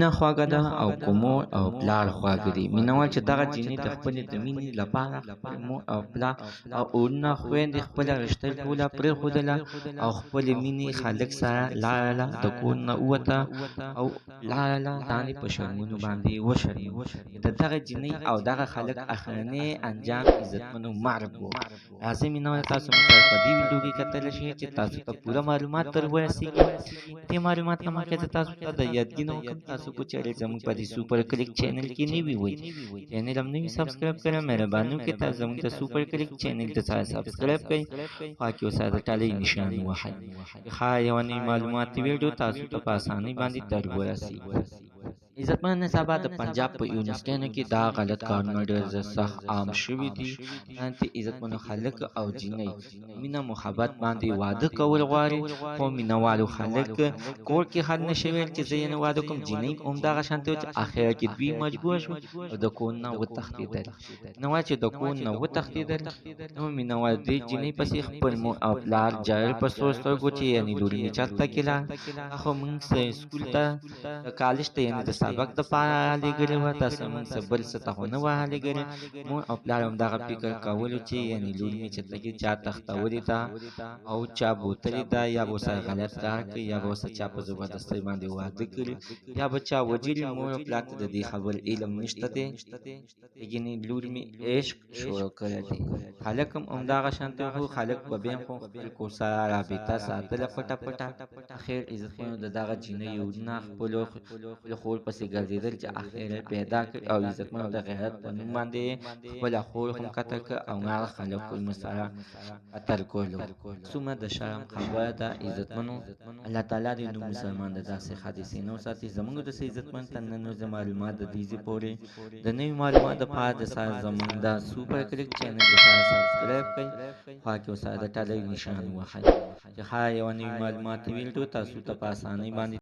مینه خواږه ده او په مور او پلار خواږه دي. مینوال چې دغه جینۍ د خپلې د مینې لپاره خپل مور او پلار او وروڼه خویندې خپله رشته ټوله پرېښودله او خپلې مینې خالق سره لاړله، د کور نه ووته او لاړله ځانې په شرمونو باندې وشرموه. د دغه جینۍ او دغه خالق اخرنی انجام عزتمنو مرګ و. راځئ مینوال تاسو موږ سره په دې ویډیو کې کتلی شئ چې تاسو ته پوره معلومات در ورسېږي. دې معلومات نه مخکې زه تاسو ته د یادګینه وکړم تاسو کو چینل زموږ په دې سوپر کلیک چینل کې نوي وئ، چینل هم نوي سبسکرایب کړئ. مهرباني وکړئ تاسو زموږ د سوپر کلیک چینل ته سبسکرایب کړئ، خوا کې ورسره د ټالۍ نشان ووهئ. ښه یوه نوې معلوماتي ویډیو تاسو ته په اسانۍ باندې در ورسېږي. عزتمن نصابه د پنجاب په یونیورسټیانو کې دا غلط کارونه ډېر سخت عام شوي دي. د عزتمنو خلک او جینۍ مینه محبت باندې واده کول غواړي، خو مینهوالو خلک کور کې حل نه شي ویل چې زه یې نه واده کوم. جینۍ همدغه شانتې وه چې اخر کې دوی مجبور شول او د کور نه وتښتېدل. مینهوال چې د کور نه وتښتېدل نو مینهوال دې جینۍ پسې خپل مور او پلار جارل په سرو سترګو چې یعنې لور مې چېرته کې لاړ، خو موږ سکول ته کالج ته یعنې د سبق دپاره رالېږلې وه، تاسو موږ څه بل څه ته خو نه وه رالېږلې. مور او پلار همدغه فکر کولو چې یعنې لور مې چېرته کې چا تښتولې ده او چا بوتلې ده، یا به ورسره غلط کار کوي، یا به ورسره چا په زبردستۍ باندې واده کړي، یا به چا وجلي. مور او پلار ته د دې خبر علم نشته دی، یعنې لور مې عشق شروع کړی دی. خلک هم همدغه شانتې وو، خلک به بیا هم خپل کور سره رابطه ساتله پټه پټه. اخر عزتمنو د دغه جینۍ وروڼه خپلو خور پسې ګرځېدل چې اخر یې پیدا کړي او عزتمنو د غیرت په نوم باندې خپله خور هم قتل کړه او هغه خلکو یې سره قتل کړلو. څومره د شرم خبره ده عزتمنو. الله تعالی دې نو مسلمان د داسې حادثې نه وساتي. زموږ د عزتمن ته نن ورځې معلومات د دې ځای پورې د نوي معلومات دپاره د سره زموږ د سوپر کلیک چینل د سره سبسکرایب کړئ، خوا کې ورسره د ټالۍ نشان ووهئ چې ښه یوه نوي معلوماتي ویډیو تاسو ته په اسانۍ باندې